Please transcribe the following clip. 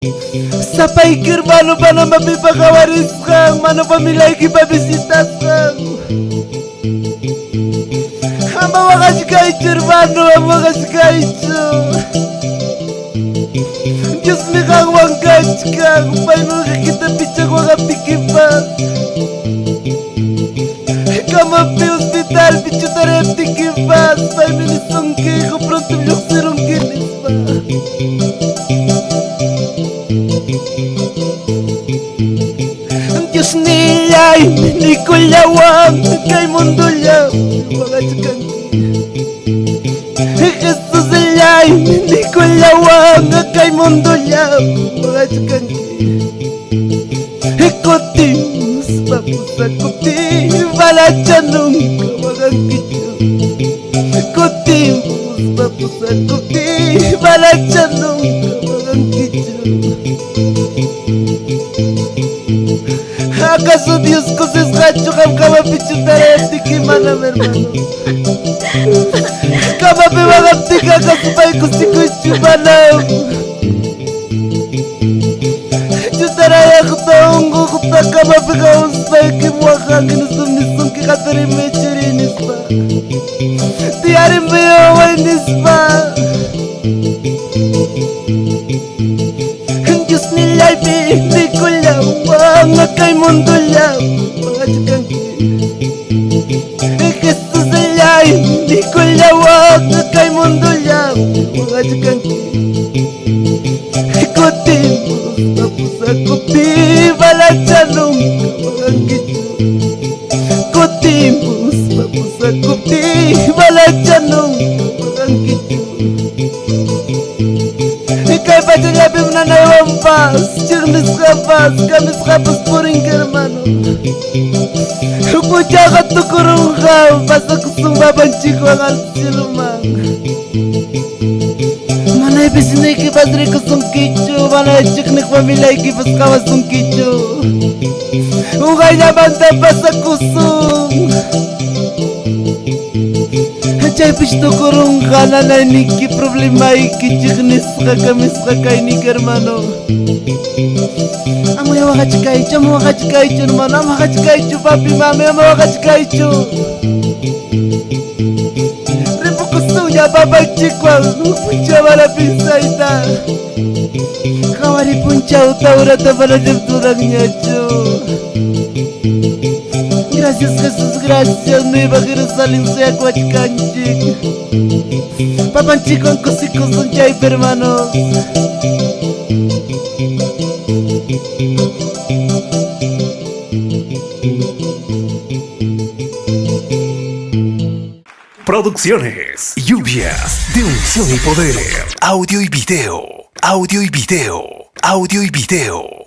Sapay que hermano para mapipakawariskan, mano pamilay kipabisitaskan. Ama wakashikaichu hermano, ama wakashikaichu. Diyos mi kang wangkachkan, paano kita pichak wakapikipan. Kamapi hospital, pichutarep tikipas, paano nisongki ko pronto myuksirong kinispa. Diyos niya'y nikulawang kay mundo niya mga tsakangi. Jesus niya'y nikulawang kay mundo niya mga tsakangi. Ikutimos papusakuti balachanong kawagang kityo. Ikutimos papusakuti balachanong kawagang kityo. ¿Acaso Dios cosas gacho kama pichutareti kimana hermano? Kama piwagatika kasupay kusiko ichubanam. Chutaraya kutaungo kuta kama pikaunspay kimwakang inusumnisum kikatari mechurinispa. Tiarim biyawanispa. Diyos nila'y pinikulawang kay mundo niya mga tsakangi. Jesus nila'y pinikulawang kay mundo niya mga tsakangi. Ikutimos papusakuti balachanong kawagang kityo. Ikutimos papusakuti balachanong kawagang kityo. Kay pachalabi mo na nawampas, chirnis kapas, kamis kapas puring hermano. Kucha ka tukurong ka, basta kusong babanchi ko ang alsilumang. Manay bisinay ki basri kusong kicho, manay chiknik pamilay ki pas kawasong kicho. Ukay naman tapas sa kusong. Chay pisto kurung kana na niki problema iki chiknis ka kamis ka kay ni hermano. Amo ya wakachikaicho hermano, amo wakachikaicho papi mami, amo wakachikaicho. Ripo kusunya baba chikwa, puncha wala pinsaita. Kawari puncha utaura tabala jebturang nyacho. Gracias Jesús, gracias, no iba a Jerusalén, soy a Coachcanchic. Papanchico en cosicos son chay, hermanos. Producciones, lluvias de unción y poder, audio y video, audio y video, audio y video.